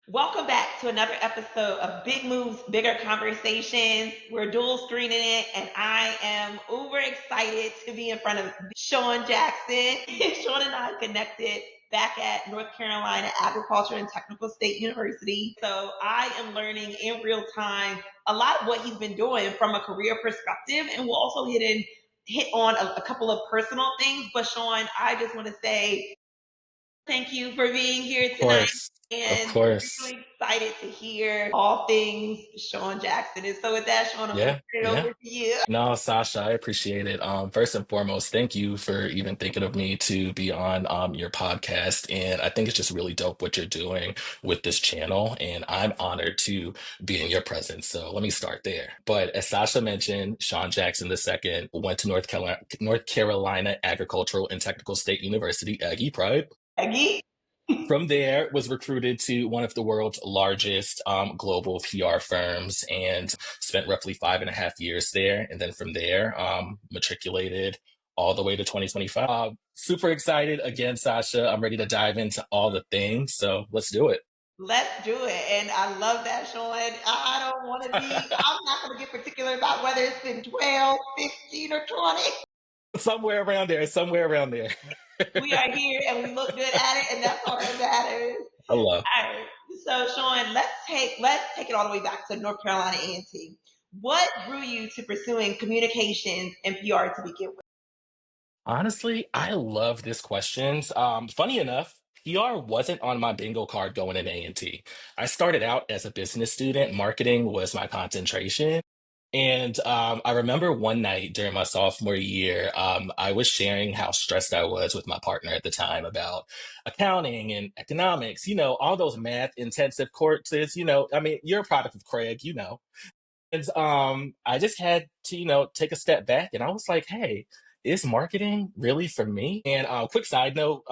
Welcome back to another episode of Big Moves, Bigger Conversations. We're dual screening it, and I am uber excited to be in front of Shawn Jackson. Shawn and I connected back at North Carolina Agriculture and Technical State University. So I am learning in real time a lot of what he's been doing from a career perspective, and we'll also hit on a couple of personal things. But Shawn, I just want to say thank you for being here Of tonight. course. Of And course. really excited to hear all things Shawn Jackson. And so with that, Shawn, I'm going to Yeah. turn it Yeah. over to you. No, Sasha, I appreciate it. First and foremost, thank you for even thinking of me to be on your podcast. And I think it's just really dope what you're doing with this channel. And I'm honored to be in your presence. So let me start there. But as Sasha mentioned, Shawn Jackson II went to North Carolina Agricultural and Technical State University, Aggie Pride. Aggie. From there, was recruited to one of the world's largest global PR firms and spent roughly 5.5 years there. And then from there, matriculated all the way to 2025. Super excited again, Sasha. I'm ready to dive into all the things. So let's do it. Let's do it. And I love that, Shawn. I don't want to I'm not going to get particular about whether it's been 12, 15, or 20. Somewhere around there, somewhere around there. We are here and we look good at it, and that's all that matters. Hello. All right. So, Shawn, let's take it all the way back to North Carolina A&T. What drew you to pursuing communications and PR to begin with? Honestly, I love this questions. Funny enough, PR wasn't on my bingo card going in A&T. I started out as a business student. Marketing was my concentration. And I remember one night during my sophomore year, I was sharing how stressed I was with my partner at the time about accounting and economics, all those math intensive courses, I mean, you're a product of Craig. And I just had to, take a step back and I was like, hey, is marketing really for me? And quick side note,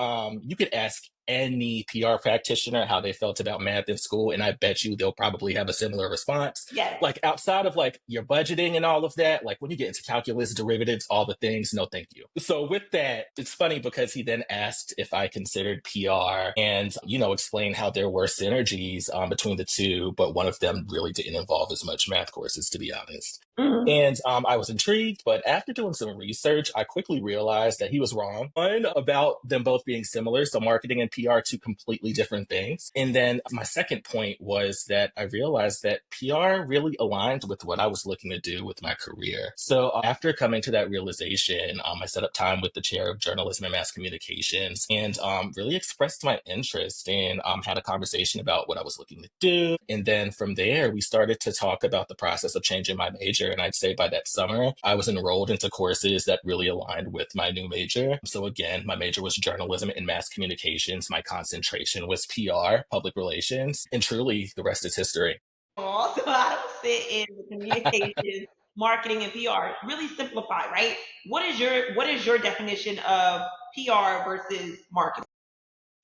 you could ask any PR practitioner how they felt about math in school, and I bet you they'll probably have a similar response. Yes. Like outside of like your budgeting and all of that, like when you get into calculus, derivatives, all the things, no thank you. So with that, it's funny because he then asked if I considered PR and, explained how there were synergies between the two, but one of them really didn't involve as much math courses, to be honest. Mhm. And I was intrigued, but after doing some research, I quickly realized that he was wrong. One, about them both being similar. So marketing and PR are two completely different things. And then my second point was that I realized that PR really aligned with what I was looking to do with my career. So after coming to that realization, I set up time with the chair of journalism and mass communications and really expressed my interest and had a conversation about what I was looking to do. And then from there, we started to talk about the process of changing my major. And I'd say by that summer, I was enrolled into courses that really aligned with my new major. So again, my major was journalism and mass communications. My concentration was PR, public relations, and truly the rest is history. Also, I don't sit in the communications, marketing, and PR. Really simplify, right? What is your definition of PR versus marketing?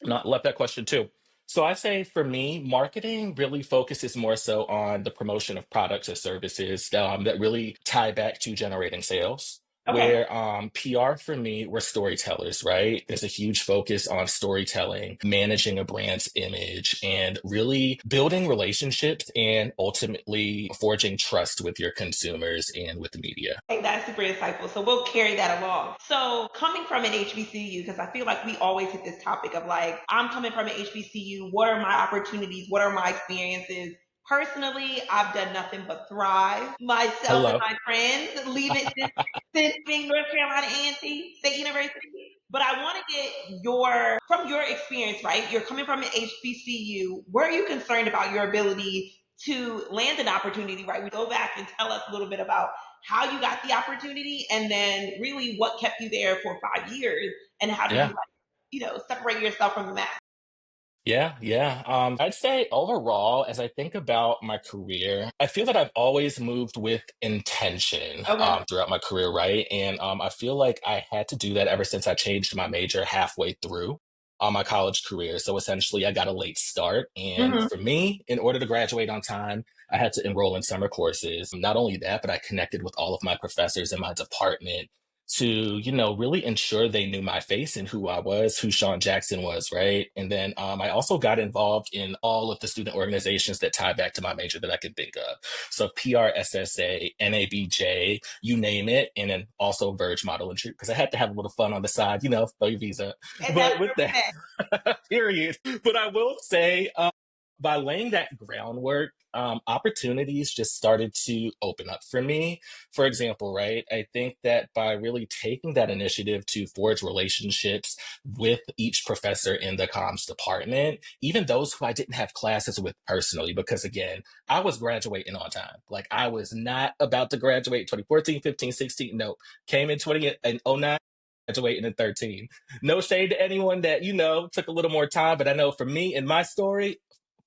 Not love that question too. So I say for me, marketing really focuses more so on the promotion of products or services that really tie back to generating sales. Okay. Where PR for me, we're storytellers, right? There's a huge focus on storytelling, managing a brand's image, and really building relationships and ultimately forging trust with your consumers and with the media. Hey, that's super insightful. So we'll carry that along. So coming from an HBCU, because I feel like we always hit this topic of like, I'm coming from an HBCU. What are my opportunities? What are my experiences? Personally, I've done nothing but thrive. Myself and Hello. my friends leave it since being North Carolina A&T State University. But I want to get from your experience, right? You're coming from an HBCU. Were you concerned about your ability to land an opportunity, right? We go back and tell us a little bit about how you got the opportunity and then really what kept you there for 5 years and how did you Yeah. like, separate yourself from the math? Yeah, yeah. I'd say overall, as I think about my career, I feel that I've always moved with intention Okay. throughout my career, right? And I feel like I had to do that ever since I changed my major halfway through my college career. So essentially, I got a late start. And Mm-hmm. for me, in order to graduate on time, I had to enroll in summer courses. Not only that, but I connected with all of my professors in my department to, really ensure they knew my face and who I was, who Shawn Jackson was, right? And then I also got involved in all of the student organizations that tie back to my major that I could think of. So PRSSA, NABJ, you name it, and then also Verge Model and Troop, because I had to have a little fun on the side, throw your visa. And that's But with where we met. that, period. But I will say, by laying that groundwork, opportunities just started to open up for me. For example, right, I think that by really taking that initiative to forge relationships with each professor in the comms department, even those who I didn't have classes with personally, because again, I was graduating on time. Like I was not about to graduate 2014, 15, 16. No, came in 20 and 09, graduating in 13. No shade to anyone that, took a little more time, but I know for me and my story,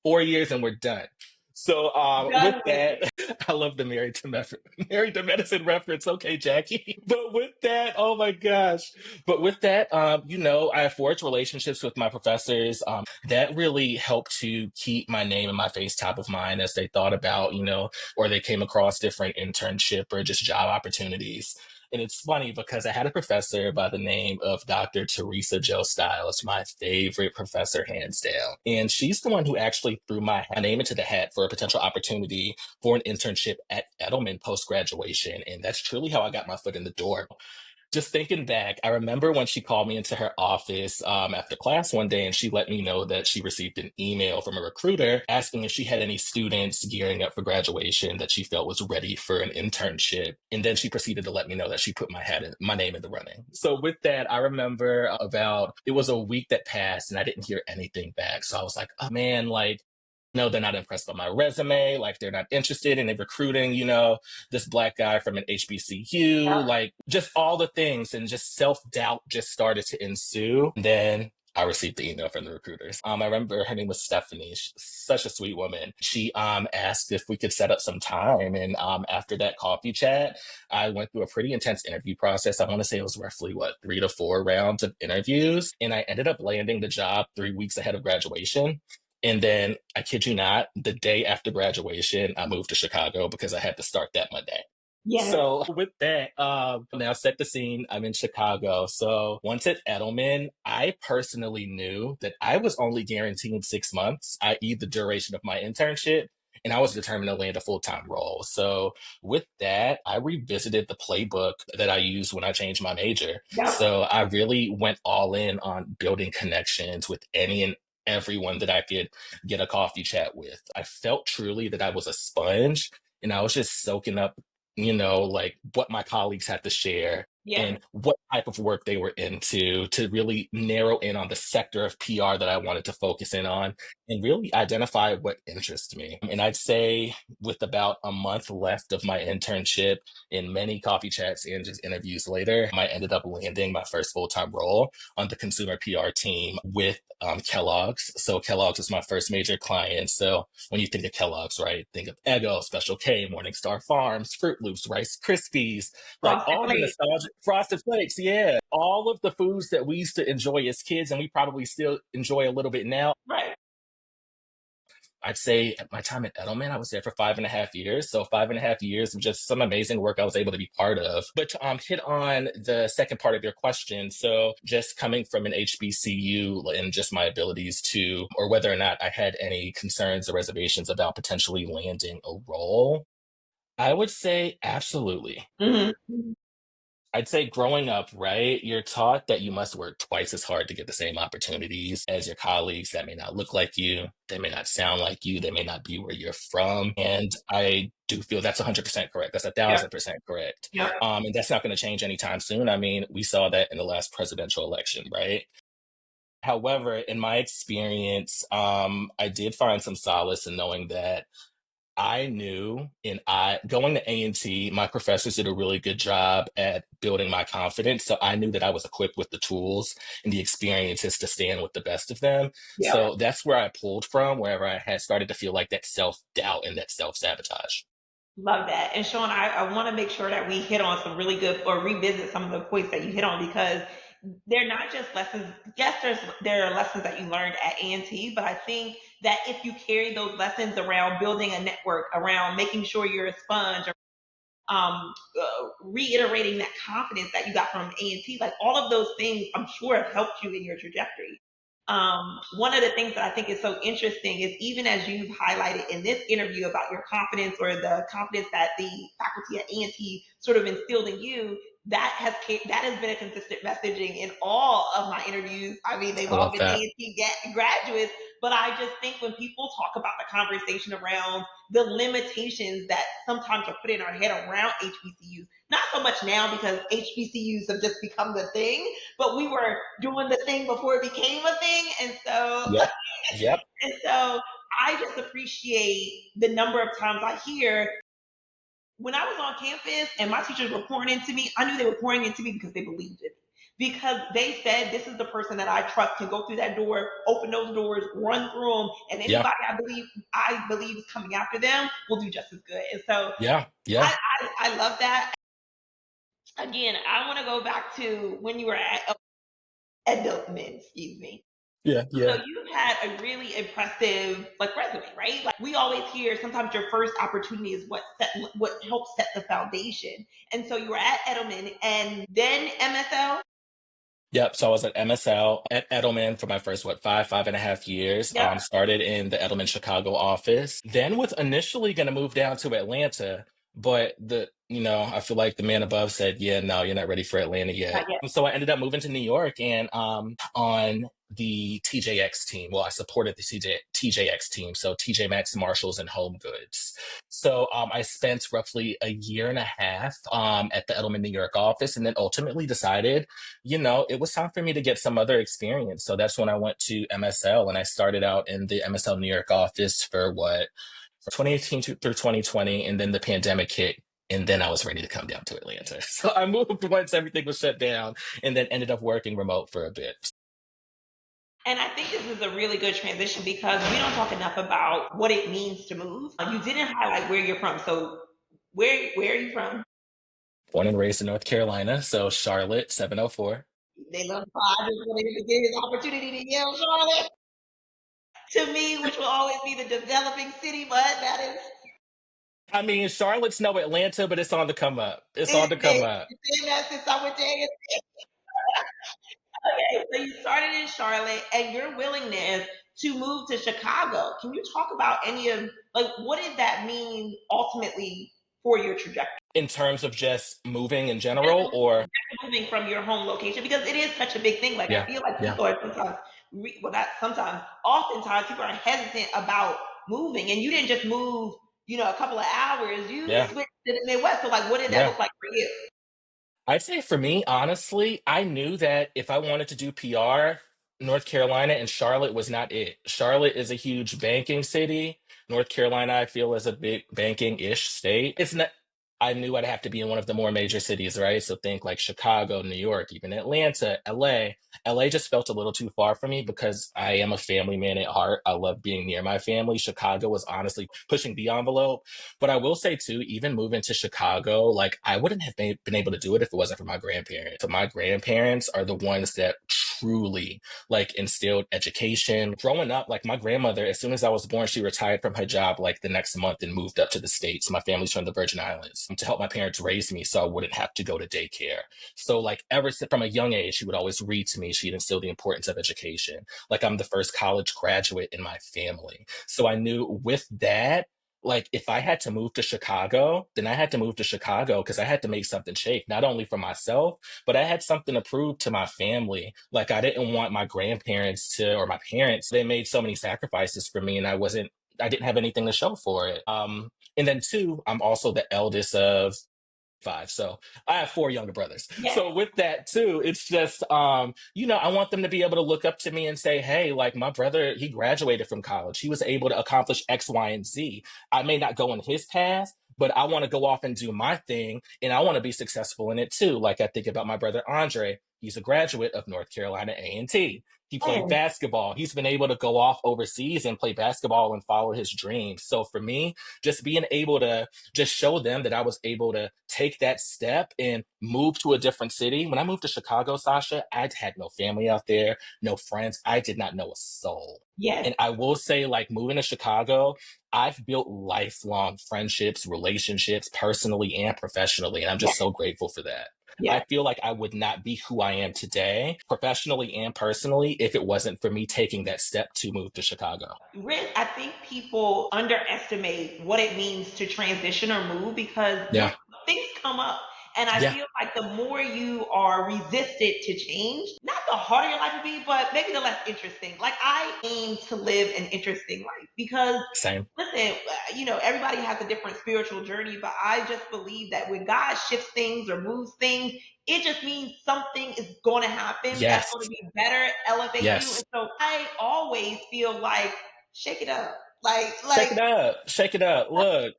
4 years and we're done. So with Done with that, it. I love the Married to Medicine reference. Okay, Jackie. But with that, oh my gosh. But with that, I forged relationships with my professors. That really helped to keep my name and my face top of mind as they thought about, or they came across different internship or just job opportunities. And it's funny because I had a professor by the name of Dr. Teresa Joe Stiles, my favorite professor, hands down. And she's the one who actually threw my name into the hat for a potential opportunity for an internship at Edelman post graduation. And that's truly how I got my foot in the door. Just thinking back, I remember when she called me into her office after class one day and she let me know that she received an email from a recruiter asking if she had any students gearing up for graduation that she felt was ready for an internship. And then she proceeded to let me know that she put my name in the running. So with that, I remember it was a week that passed and I didn't hear anything back. So I was like, oh man, like, no, they're not impressed by my resume. Like they're not interested in recruiting, this black guy from an HBCU, Yep. like just all the things, and just self-doubt just started to ensue. And then I received the email from the recruiters. I remember her name was Stephanie. She's such a sweet woman. She asked if we could set up some time. And after that coffee chat, I went through a pretty intense interview process. I want to say it was roughly 3 to 4 rounds of interviews. And I ended up landing the job 3 weeks ahead of graduation. And then, I kid you not, the day after graduation, I moved to Chicago because I had to start that Monday. Yes. So with that, now set the scene. I'm in Chicago. So once at Edelman, I personally knew that I was only guaranteed 6 months, i.e., the duration of my internship, and I was determined to land a full-time role. So with that, I revisited the playbook that I used when I changed my major. Yep. So I really went all in on building connections with any and everyone that I could get a coffee chat with. I felt truly that I was a sponge and I was just soaking up, like what my colleagues had to share Yes. and what type of work they were into to really narrow in on the sector of PR that I wanted to focus in on and really identify what interests me. And I'd say with about a month left of my internship and many coffee chats and just interviews later, I ended up landing my first full-time role on the consumer PR team with Kellogg's. So Kellogg's is my first major client. So when you think of Kellogg's, right, think of Eggo, Special K, Morningstar Farms, Fruit Loops, Rice Krispies, like Frosted all the Flakes. nostalgic Frosted Flakes, yeah. All of the foods that we used to enjoy as kids and we probably still enjoy a little bit now. Right. I'd say at my time at Edelman, I was there for 5.5 years. So 5.5 years of just some amazing work I was able to be part of. But to hit on the second part of your question, so just coming from an HBCU and just my abilities to, or whether or not I had any concerns or reservations about potentially landing a role, I would say absolutely. Mm-hmm. I'd say growing up, right, you're taught that you must work twice as hard to get the same opportunities as your colleagues that may not look like you, they may not sound like you, they may not be where you're from. And I do feel that's 100% correct. That's a Yep. thousand percent correct. Yep. And that's not going to change anytime soon. I mean, we saw that in the last presidential election, right? However, in my experience, I did find some solace in knowing that I knew going to A&T, my professors did a really good job at building my confidence. So I knew that I was equipped with the tools and the experiences to stand with the best of them. Yep. So that's where I pulled from, wherever I had started to feel like that self-doubt and that self-sabotage. Love that. And Sean, I want to make sure that we hit on some really good or revisit some of the points that you hit on because they're not just lessons. Yes, there are lessons that you learned at A&T, but I think that if you carry those lessons around building a network, around making sure you're a sponge, reiterating that confidence that you got from A&T. Like all of those things, I'm sure have helped you in your trajectory. One of the things that I think is so interesting is even as you've highlighted in this interview about your confidence or the confidence that the faculty at A&T sort of instilled in you, that has been a consistent messaging in all of my interviews. I mean, they've I all love been that. A&T graduates, but I just think when people talk about the conversation around the limitations that sometimes are put in our head around HBCUs, not so much now because HBCUs have just become the thing, but we were doing the thing before it became a thing. And so, Yep. Yep. and so I just appreciate the number of times I hear when I was on campus and my teachers were pouring into me, I knew they were pouring into me because they believed in me. Because they said, this is the person that I trust can go through that door, open those doors, run through them, and Yeah. anybody I believe is coming after them will do just as good. And so Yeah. Yeah. I love that. Again, I want to go back to when you were at Edelman, excuse me. Yeah. So Yeah. you've had a really impressive like resume, right? Like we always hear sometimes your first opportunity is what helps set the foundation. And so you were at Edelman and then MSL. Yep. So I was at MSL at Edelman for my first, 5.5 years. Yep. Started in the Edelman Chicago office. Then was initially going to move down to Atlanta, but I feel like the man above said, yeah, no, you're not ready for Atlanta Not yet. yet. So I ended up moving to New York and on the TJX team. Well, I supported the TJX team, so TJ Maxx, Marshalls, and Home Goods. So I spent roughly a year and a half at the Edelman New York office, and then ultimately decided it was time for me to get some other experience. So that's when I went to MSL and I started out in the MSL New York office for 2018 through 2020. And then the pandemic hit. And then I was ready to come down to Atlanta. So I moved once everything was shut down and then ended up working remote for a bit. And I think this is a really good transition because we don't talk enough about what it means to move. You didn't highlight where you're from. So where are you from? Born and raised in North Carolina. So Charlotte, 704. They love I just wanted to get his opportunity to yell Charlotte to me, which will always be the developing city, but that is I mean, Charlotte's no Atlanta, but it's on the come up. It's on it's the come up. been that since I went to Okay, so you started in Charlotte and your willingness to move to Chicago. Can you talk about any of like what did that mean ultimately for your trajectory? In terms of just moving in general, or Moving from your home location because it is such a big thing. Like I yeah, feel like yeah, people are sometimes, well, not sometimes, oftentimes people are hesitant about moving, and you didn't just move, a couple of hours. You yeah, switched to the Midwest. So like, what did that yeah. look like for you? I'd say for me, honestly, I knew that if I wanted to do PR, North Carolina and Charlotte was not it. Charlotte is a huge banking city. North Carolina, I feel, is a big banking-ish state. It's not, I knew I'd have to be in one of the more major cities, right? So think like Chicago, New York, even Atlanta, LA. LA just felt a little too far for me because I am a family man at heart. I love being near my family. Chicago was honestly pushing the envelope. But I will say too, even moving to Chicago, like I wouldn't have been able to do it if it wasn't for my grandparents. So my grandparents are the ones that truly like instilled education. Growing up, like my grandmother, as soon as I was born, she retired from her job like the next month and moved up to the States. My family's from the Virgin Islands to help my parents raise me so I wouldn't have to go to daycare. So like ever since from a young age, she would always read to me. She'd instill the importance of education. Like I'm the first college graduate in my family. So I knew with that, like if I had to move to Chicago, then I had to move to Chicago because I had to make something shake, not only for myself, but I had something to prove to my family. Like I didn't want my grandparents to, or my parents, they made so many sacrifices for me and I didn't have anything to show for it. And then two, I'm also the eldest of five. So I have four younger brothers. Yeah. So with that too, it's just I want them to be able to look up to me and say, hey, like my brother, he graduated from college. He was able to accomplish X, Y, and Z. I may not go in his path, but I want to go off and do my thing and I want to be successful in it too. Like I think about my brother Andre. He's a graduate of North Carolina A&T. He played Yes. basketball. He's been able to go off overseas and play basketball and follow his dreams. So for me, just being able to just show them that I was able to take that step and move to a different city. When I moved to Chicago, Sasha, I had no family out there, no friends. I did not know a soul. Yes. And I will say, like, moving to Chicago, I've built lifelong friendships, relationships, personally and professionally. And I'm just Yes. so grateful for that. I Yes. feel like I would not be who I am today, professionally and personally, if it wasn't for me taking that step to move to Chicago. I think people underestimate what it means to transition or move because Yeah. things come up. And I Yeah. feel like the more you are resistant to change, not the harder your life will be, but maybe the less interesting. Like I aim to live an interesting life because Same. listen, everybody has a different spiritual journey, but I just believe that when God shifts things or moves things, it just means something is going to happen that's Yes. going to be better, elevate you. And Yes. so I always feel like shake it up. Shake it up. Shake it up. Look,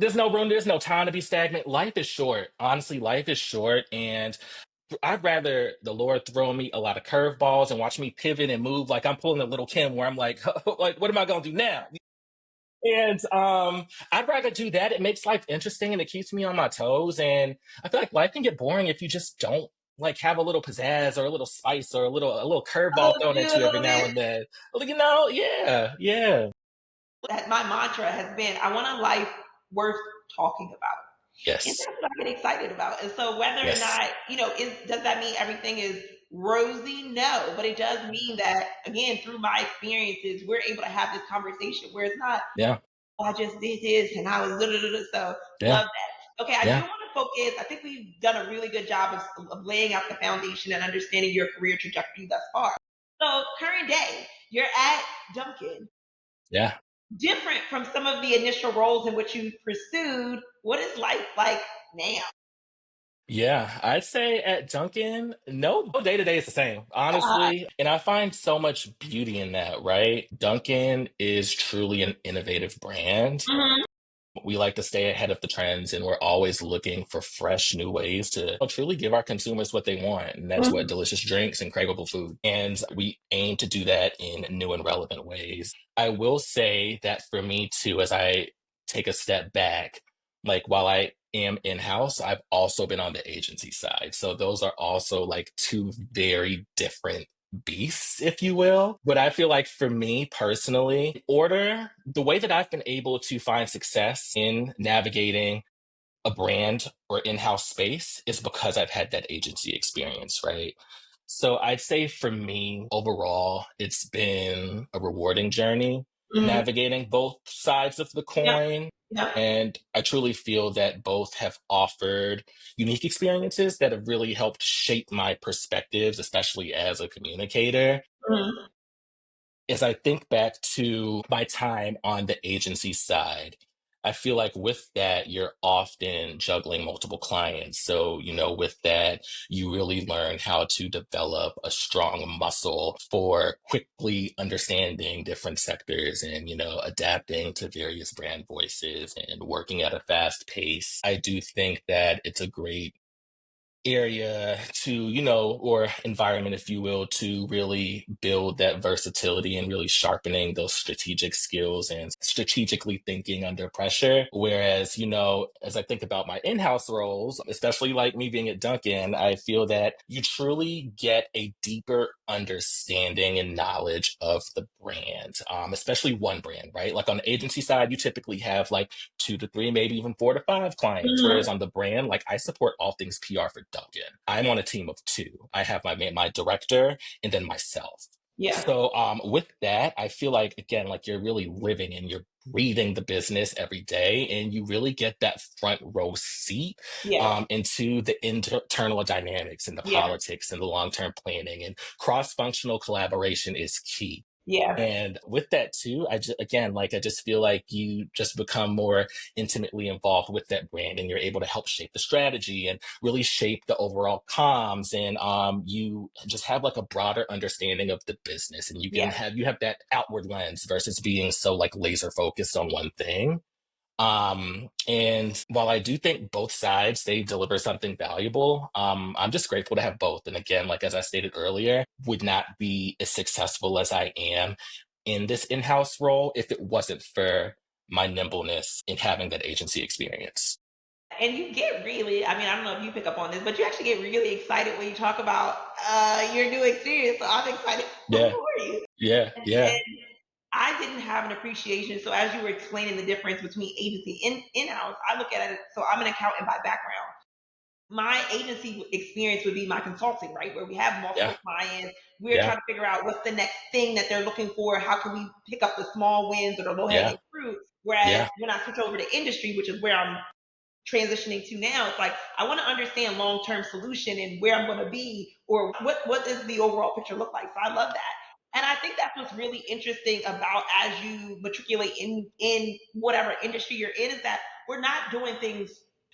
there's no room, there's no time to be stagnant. Life is short. Honestly, life is short. And I'd rather the Lord throw me a lot of curveballs and watch me pivot and move like I'm pulling a little Kim where I'm like, like, what am I gonna do now? And I'd rather do that. It makes life interesting and it keeps me on my toes. And I feel like life can get boring if you just don't like have a little pizzazz or a little spice or a little a curveball little thrown do at a you every little now bit. and then. Yeah, yeah. My mantra has been I want a life worth talking about. And Yes, that's what I get excited about. And so whether or yes, not, does that mean everything is rosy? No, but it does mean that again, through my experiences, we're able to have this conversation where it's not, yeah, oh, I just did this and I was da, da, da, da. So yeah, love that. Okay, I do yeah, want to focus. I think we've done a really good job of laying out the foundation and understanding your career trajectory thus far. So current day, you're at Dunkin', yeah. different from some of the initial roles in which you pursued. What is life like now? Yeah, I'd say at Dunkin', no day to day is the same, honestly. And I find so much beauty in that, right? Dunkin' is truly an innovative brand. Mhm. We like to stay ahead of the trends and we're always looking for fresh new ways to truly give our consumers what they want. And that's what Mhm. delicious drinks and craveable food. And we aim to do that in new and relevant ways. I will say that for me too, as I take a step back, like while I am in house, I've also been on the agency side. So those are also like two very different beasts, if you will. But I feel like for me personally, the way that I've been able to find success in navigating a brand or in-house space is because I've had that agency experience, right? So I'd say for me, overall, it's been a rewarding journey Mhm. navigating both sides of the Yep. coin. Yep. And I truly feel that both have offered unique experiences that have really helped shape my perspectives, especially as a communicator. Mhm. As I think back to my time on the agency side, I feel like with that, you're often juggling multiple clients. So, with that, you really learn how to develop a strong muscle for quickly understanding different sectors and, adapting to various brand voices and working at a fast pace. I do think that it's a great area to, or environment, if you will, to really build that versatility and really sharpening those strategic skills and strategically thinking under pressure. Whereas, as I think about my in house roles, especially like me being at Dunkin', I feel that you truly get a deeper understanding and knowledge of the brand, especially one brand, right? Like on the agency side, you typically have like 2 to 3, maybe even 4 to 5 clients. Whereas Mhm. on the brand, like I support all things PR for Dunkin'. I'm on a team of two. I have my director and then myself. Yeah. So with that, I feel like again, like you're really living and you're breathing the business every day, and you really get that front row seat Yeah. into the internal dynamics and the Yeah. politics and the long term planning and cross functional collaboration is key. Yeah. And with that too, again, like I just feel like you just become more intimately involved with that brand, and you're able to help shape the strategy and really shape the overall comms. And you just have like a broader understanding of the business, and you Yeah. have that outward lens versus being so like laser focused on one thing. And while I do think both sides they deliver something valuable, I'm just grateful to have both. And again, like as I stated earlier, would not be as successful as I am in this in-house role if it wasn't for my nimbleness in having that agency experience. And you get really, I mean, I don't know if you pick up on this, but you actually get really excited when you talk about your new experience. So I'm excited Yeah, for you. yeah, yeah, And I didn't have an appreciation. So as you were explaining the difference between agency and in-house, I look at it. So I'm an accountant by background. My agency experience would be my consulting, right? Where we have yeah, multiple clients. We're yeah, trying to figure out what's the next thing that they're looking for. How can we pick up the small wins or the low yeah, hanging fruit? Whereas yeah, when I switch over to industry, which is where I'm transitioning to now, it's like I want to understand long-term solution and where I'm going to be, or what does the overall picture look like. So I love that. And I think that's what's really interesting about as you matriculate in whatever industry you're in, is that we're not doing things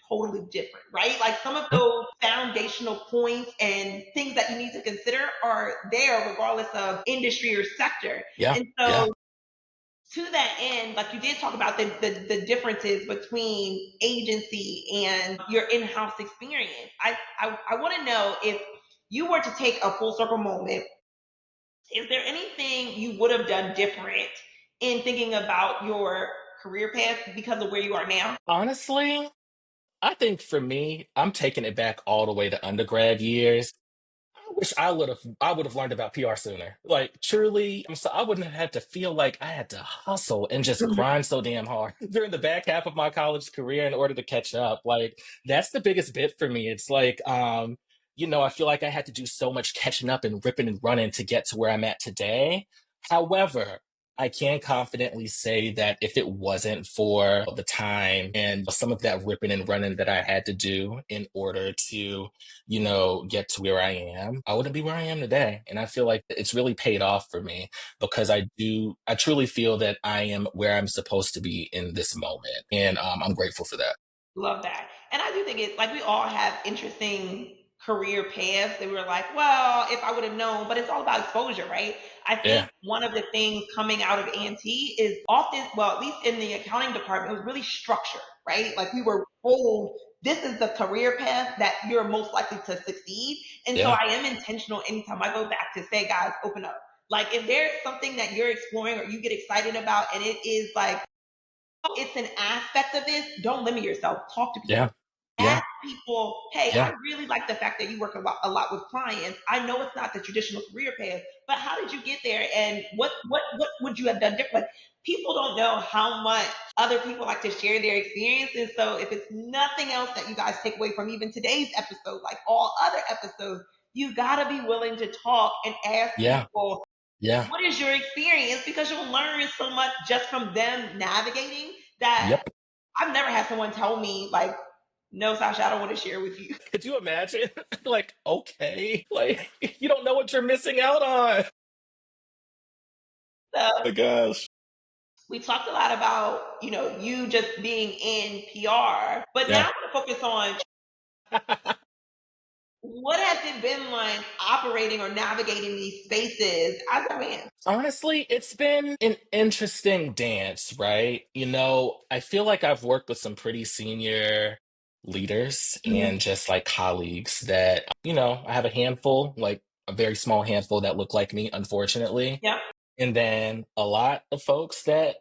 totally different, right? Like some of mm, those foundational points and things that you need to consider are there regardless of industry or sector. yeah, And yeah. so to that end, like you did talk about the differences between agency and your in-house experience. I want to know, if you were to take a full circle moment, is there anything you would have done different in thinking about your career path because of where you are now? Honestly, I think for me, I'm taking it back all the way to undergrad years. I wish I would have learned about PR sooner. Like truly, so I wouldn't have had to feel like I had to hustle and just Mhm. grind so damn hard during the back half of my college career in order to catch up. Like that's the biggest bit for me. It's like I feel like I had to do so much catching up and ripping and running to get to where I'm at today. However, I can confidently say that if it wasn't for the time and some of that ripping and running that I had to do in order to get to where I am, I wouldn't be where I am today. And I feel like it's really paid off for me because I truly feel that I am where I'm supposed to be in this moment. And I'm grateful for that. Love that. And I do think it's like we all have interesting career paths that we're like, well, if I would have known, but it's all about exposure, right? I think Yeah. one of the things coming out of A&T is often, well, at least in the accounting department, it was really structured, right? Like we were told this is the career path that you're most likely to succeed. And so Yeah. I am intentional anytime I go back to say, guys, open up. Like if there's something that you're exploring or you get excited about and it is like, it's an aspect of this, don't limit yourself. Talk to people. Yeah. Ask Yeah. people, hey, I Yeah. really like the fact that you work a lot with clients. I know it's not the traditional career path, but how did you get there? And what would you have done different? Like, people don't know how much other people like to share their experiences. So if it's nothing else that you guys take away from even today's episode, like all other episodes, you gotta be willing to talk and ask Yeah. people, Yeah. what is your experience? Because you'll learn so much just from them navigating that. Yep. I've never had someone tell me like, no, Sasha, I don't want to share with you. Could you imagine? Like, okay. Like you don't know what you're missing out on. So My gosh. we talked a lot about, you just being in PR, but now Yeah. I'm going to focus on what has it been like operating or navigating these spaces as a man? Honestly, it's been an interesting dance, right? I feel like I've worked with some pretty senior leaders Mhm. and just like colleagues that, I have a handful, like a very small handful that look like me, unfortunately. Yeah. And then a lot of folks that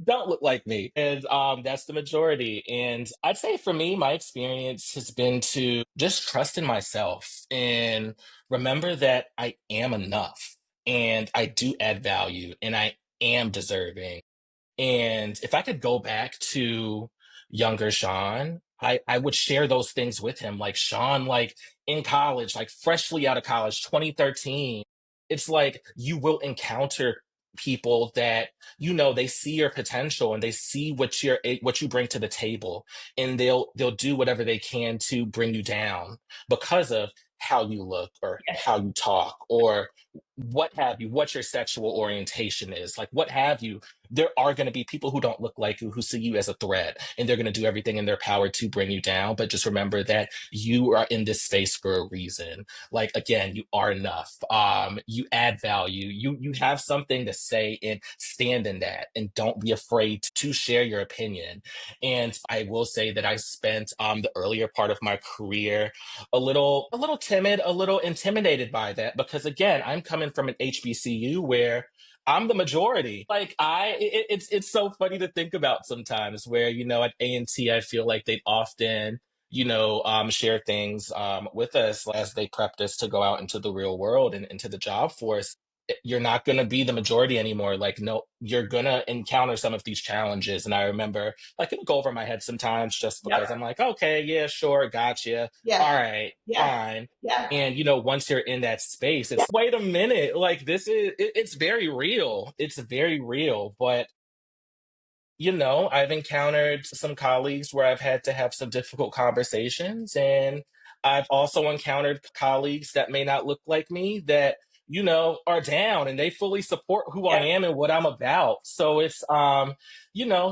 don't look like me. And that's the majority. And I'd say for me, my experience has been to just trust in myself and remember that I am enough and I do add value and I am deserving. And if I could go back to younger Sean, I would share those things with him. Like Sean, like in college, like freshly out of college, 2013, it's like you will encounter people that they see your potential and they see what you bring to the table and they'll do whatever they can to bring you down because of how you look or how you talk or what have you, what your sexual orientation is, like what have you. there are going to be people who don't look like you, who see you as a threat, and they're going to do everything in their power to bring you down. But just remember that you are in this space for a reason. Like, again, you are enough. You add value. You have something to say, and stand in that, and don't be afraid to share your opinion. And I will say that I spent the earlier part of my career a little timid, a little intimidated by that, because again, I'm coming from an HBCU where I'm the majority. Like it's so funny to think about sometimes where, at A&T, I feel like they often, share things with us as they prepped us to go out into the real world and into the job force. You're not going to be the majority anymore. Like, no, you're going to encounter some of these challenges. And I remember, like, it would go over my head sometimes just because Yep. I'm like, okay, yeah, sure, gotcha. Yes. All right, Yes. fine. Yes. And once you're in that space, it's wait a minute, like it's very real. It's very real. But I've encountered some colleagues where I've had to have some difficult conversations, and I've also encountered colleagues that may not look like me that, are down and they fully support who I Yes. am and what I'm about. So it's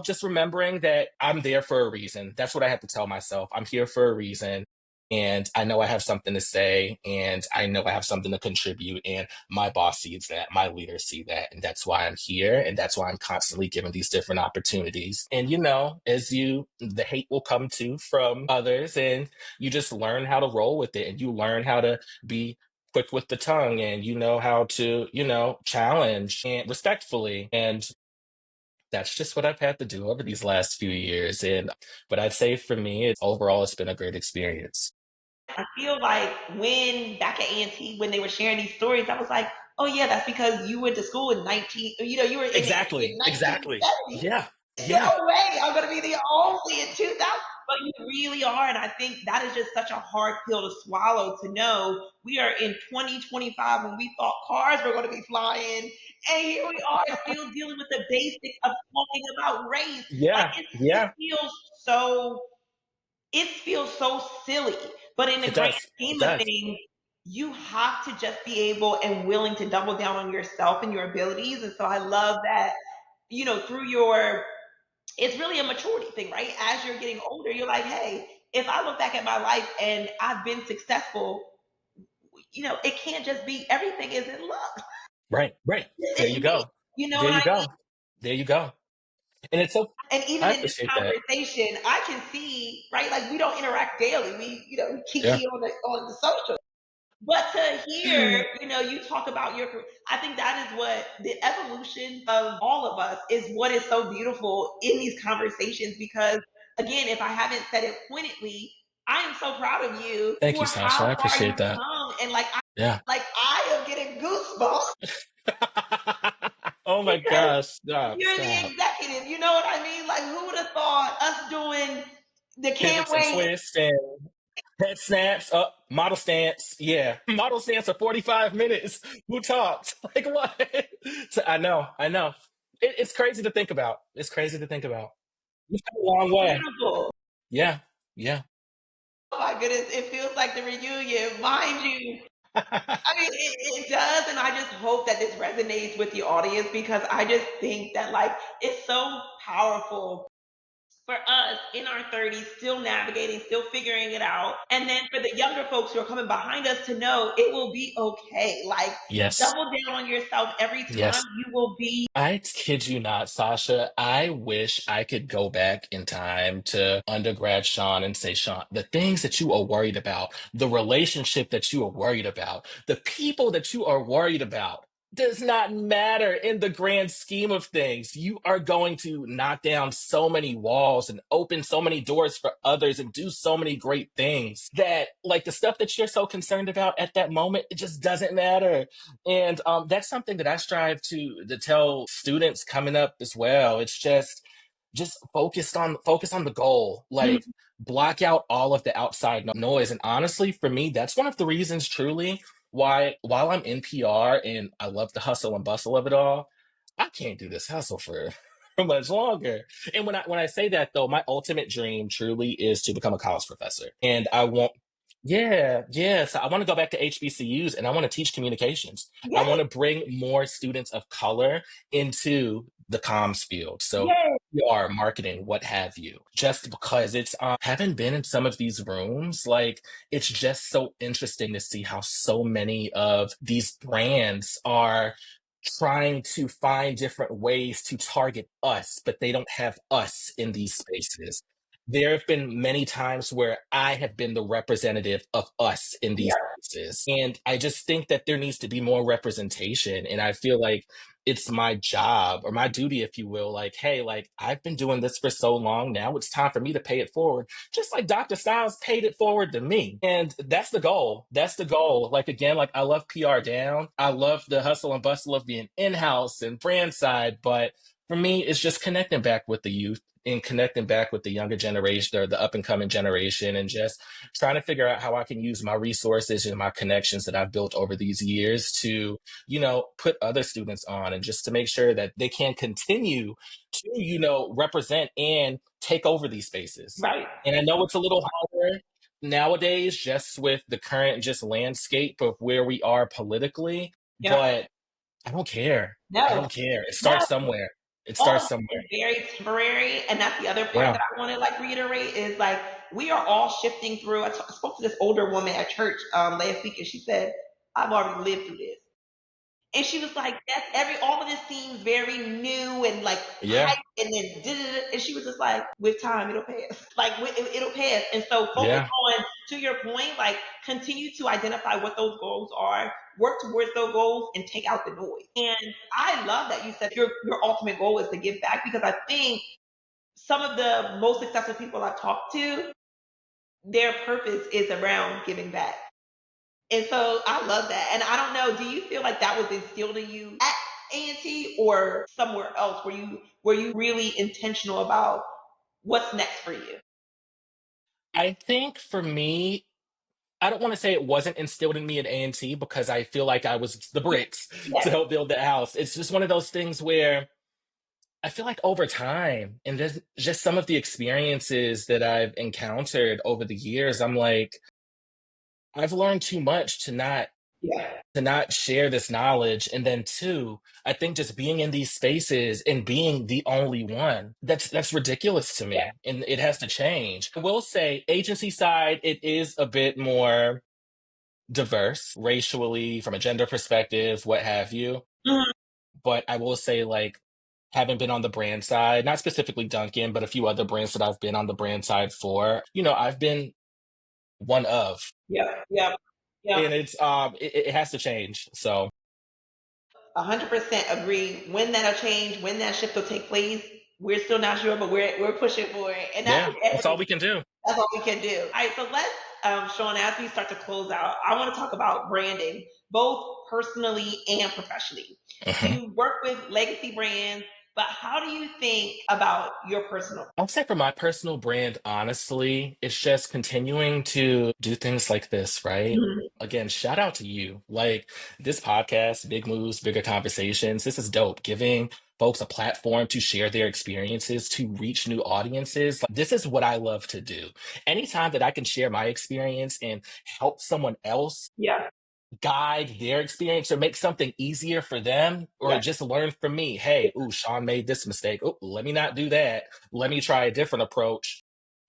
just remembering that I'm there for a reason. That's what I have to tell myself. I'm here for a reason. And I know I have something to say, and I know I have something to contribute. And my boss sees that, my leaders see that, and that's why I'm here, and that's why I'm constantly given these different opportunities. And the hate will come too from others, and you just learn how to roll with it, and you learn how to be quick with the tongue, and you know how to challenge and respectfully. And that's just what I've had to do over these last few years. And but I'd say for me, it's been a great experience. I feel like when back at A&T, when they were sharing these stories, I was like, oh yeah, that's because you went to school in 19, you were in it in Exactly, exactly. 1970. Yeah, There's yeah. no way I'm going to be the only in 2000. But you really are. And I think that is just such a hard pill to swallow, to know we are in 2025 when we thought cars were going to be flying. And here we are still dealing with the basics of talking about race. Like Yeah, it yeah, feels so it feels so silly. But in the it grand does. It scheme of does. things, you have to just be able and willing to double down on yourself and your abilities. And so I love that, through it's really a maturity thing, right? As you're getting older, you're like, hey, if I look back at my life and I've been successful, it can't just be everything is in luck. Right, right. There It's you me. go. You know There what you I mean? go. There you go. And it's so And even I in this appreciate that. conversation, I can see, right? Like we don't interact daily. We, Yeah. kiki on the social. But to hear, you talk about your career, I think that is what the evolution of all of us is, what is so beautiful in these conversations. Because again, if I haven't said it pointedly, I am so proud of you Thank you, for Sasha. I how far appreciate you've that. come. And like, Yeah. I am getting goosebumps Oh my because gosh. Stop, you're the stop. executive. You know what I mean? Like, who would have thought us doing the can't Pivots and wait. twists and head snaps up, model stance. Yeah. Model stance for 45 minutes. Who talked? Like what? So, I know. It's crazy to think about. It's crazy to think about. You've come a long way. Beautiful. Yeah. Yeah. Oh my goodness, it feels like the reunion. Mind you, I mean, it does, and I just hope that this resonates with the audience, because I just think that like it's so powerful for us in our 30s, still navigating, still figuring it out, and then for the younger folks who are coming behind us to know it will be okay. Like Yes. double down on yourself every time. Yes. You will be. I kid you not, Sasha. I wish I could go back in time to undergrad Sean and say, Sean, the things that you are worried about, the relationship that you are worried about, the people that you are worried about, does not matter in the grand scheme of things. You are going to knock down so many walls and open so many doors for others and do so many great things that, like, the stuff that you're so concerned about at that moment, it just doesn't matter. And that's something that I strive to tell students coming up as well. It's just focus on the goal. Like, block out all of the outside noise. And honestly, for me, that's one of the reasons truly why, while I'm in PR and I love the hustle and bustle of it all, I can't do this hustle for for much longer. And when I say that though, my ultimate dream truly is to become a college professor. And I want yeah, yeah. So I want to go back to HBCUs and I want to teach communications. I Yes. want to bring more students of color into the comms field. So Yes. PR, marketing, what have you. Just because it's having been in some of these rooms, like it's just so interesting to see how so many of these brands are trying to find different ways to target us, but they don't have us in these spaces. There have been many times where I have been the representative of us in these Yeah. spaces. And I just think that there needs to be more representation. And I feel like it's my job or my duty, if you will, like, hey, like I've been doing this for so long now, it's time for me to pay it forward, just like Dr. Styles paid it forward to me. And that's the goal. That's the goal. Like, again, like I love PR down. I love the hustle and bustle of being in house and brand side. But for me, it's just connecting back with the youth and connecting back with the younger generation or the up and coming generation and just trying to figure out how I can use my resources and my connections that I've built over these years to, put other students on and just to make sure that they can continue to, represent and take over these spaces. Right. And I know it's a little harder nowadays just with the current just landscape of where we are politically, Yep. but I don't care. I No. don't care. It No. starts somewhere. It All starts of somewhere. it is very temporary, and that's the other part Yeah. that I want to like reiterate is like we are all shifting through. I spoke to this older woman at church last week, and she said, "I've already lived through this." And she was like, "That's all of this seems very new and like Yeah. hype, and then and she was just like, with time it'll pass, like it'll pass." And so focus Yeah. on, to your point, like continue to identify what those goals are, work towards those goals, and take out the noise. And I love that you said your ultimate goal is to give back, because I think some of the most successful people I've talked to, their purpose is around giving back. And so I love that. And I don't know, do you feel like that was instilled in you at A&T or somewhere else? Were you really intentional about what's next for you? I think for me, I don't want to say it wasn't instilled in me at A&T because I feel like I was the bricks to Yes. help build the house. It's just one of those things where I feel like over time and just some of the experiences that I've encountered over the years, I'm like, I've learned too much Yeah. to not share this knowledge. And then two, I think just being in these spaces and being the only one, that's ridiculous to Yeah. me. And it has to change. I will say agency side, it is a bit more diverse racially from a gender perspective, what have you. Mhm. But I will say, like, having been on the brand side, not specifically Dunkin, but a few other brands that I've been on the brand side for, I've been one of, Yep. Yep. Yep. and it has to change. So 100% agree. When that'll change, when that shift will take place, we're still not sure, but we're pushing for it, and that's yeah, what that's all we can do. that's all we can do. All right, so let's, Sean, as we start to close out, I want to talk about branding, both personally and professionally. Mhm. You work with legacy brands, but how do you think about your personal? I'll say for my personal brand, honestly, it's just continuing to do things like this, right? Mhm. Again, shout out to you. Like this podcast, Big Moves, Bigger Conversations, this is dope. Giving folks a platform to share their experiences, to reach new audiences. Like, this is what I love to do. Anytime that I can share my experience and help someone else Yeah, guide their experience or make something easier for them or yeah. just learn from me. Hey, ooh, Sean made this mistake. Oh, let me not do that. Let me try a different approach.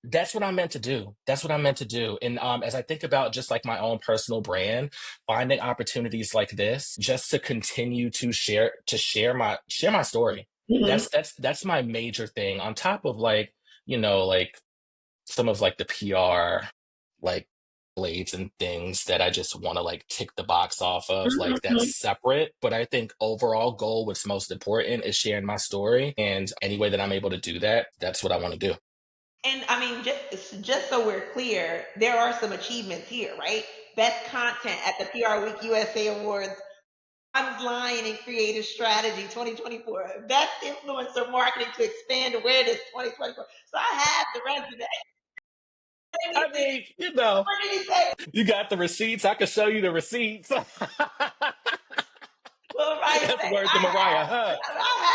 That's what I'm meant to do. That's what I'm meant to do. And as I think about just like my own personal brand, finding opportunities like this just to continue to share my story. Mhm. That's my major thing on top of like some of like the PR like blades and things that I just want to like tick the box off of. Like Mhm. that's separate. But I think overall goal, what's most important is sharing my story. And any way that I'm able to do that, that's what I want to do. And I mean, just so we're clear, there are some achievements here, right? Best content at the PR Week USA Awards. Bronze Lion in Creative Strategy 2024. Best Influencer Marketing to Expand Awareness 2024. So I have the resume. What did he I say? mean, What did he say? you got the receipts. I can show you the receipts. Well, right. That's Say, word to Mariah, huh? I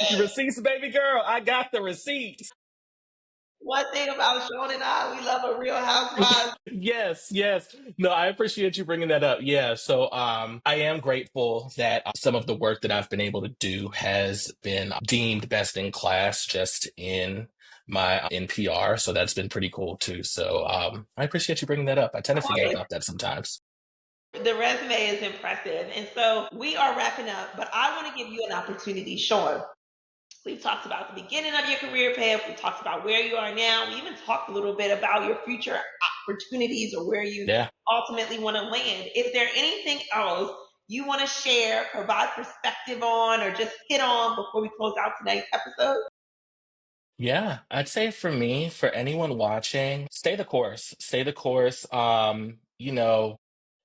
have the receipt. Receipts, baby girl. I got the receipts. One thing about Sean and I, we love a real housewives. Yes, yes. No, I appreciate you bringing that up. Yeah, so I am grateful that some of the work that I've been able to do has been deemed best in class just in my NPR. So that's been pretty cool too. So I appreciate you bringing that up. I tend Of to forget course, about that sometimes. the resume is impressive. And so we are wrapping up, but I want to give you an opportunity, Sean. We've talked about the beginning of your career path. We talked about where you are now. We even talked a little bit about your future opportunities or where you Yeah. ultimately want to land. Is there anything else you want to share, provide perspective on, or just hit on before we close out today's episode? Yeah, I'd say for me, for anyone watching, stay the course. Stay the course.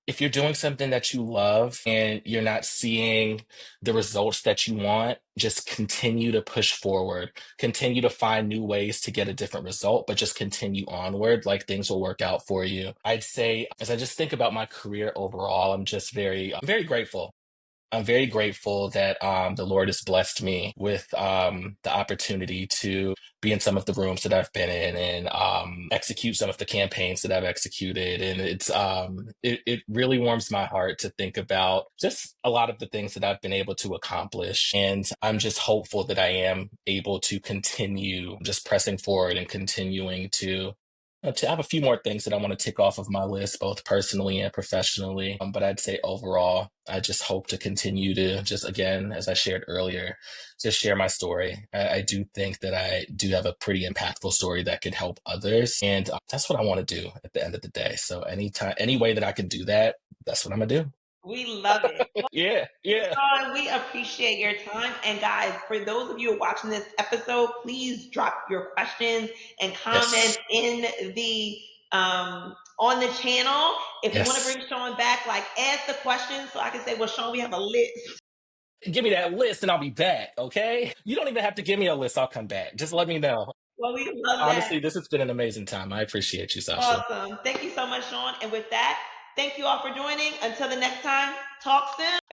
If you're doing something that you love and you're not seeing the results that you want, just continue to push forward. Continue to find new ways to get a different result, but just continue onward. Like things will work out for you. I'd say, as I just think about my career overall, I'm very grateful. I'm very grateful that the Lord has blessed me with the opportunity to be in some of the rooms that I've been in and execute some of the campaigns that I've executed. And it really warms my heart to think about just a lot of the things that I've been able to accomplish. And I'm just hopeful that I am able to continue just pressing forward and continuing to have a few more things that I want to tick off of my list, both personally and professionally. But I'd say overall, I just hope to continue to just, again, as I shared earlier, just share my story. I do think that I do have a pretty impactful story that can help others. And that's what I want to do at the end of the day. So anytime, any way that I can do that, that's what I'm going to do. We love it. Yeah, yeah. Sean, we appreciate your time. And guys, for those of you who are watching this episode, please drop your questions and comments Yes, in the on the channel. If you want to yes. bring Sean back, like ask the questions so I can say, well, Sean, we have a list. Give me that list and I'll be back, okay? You don't even have to give me a list. I'll come back. Just let me know. Well, we love that. Honestly, this has been an amazing time. I appreciate you, Sasha. Awesome. Thank you so much, Sean. And with that, thank you all for joining. Until the next time, talk soon.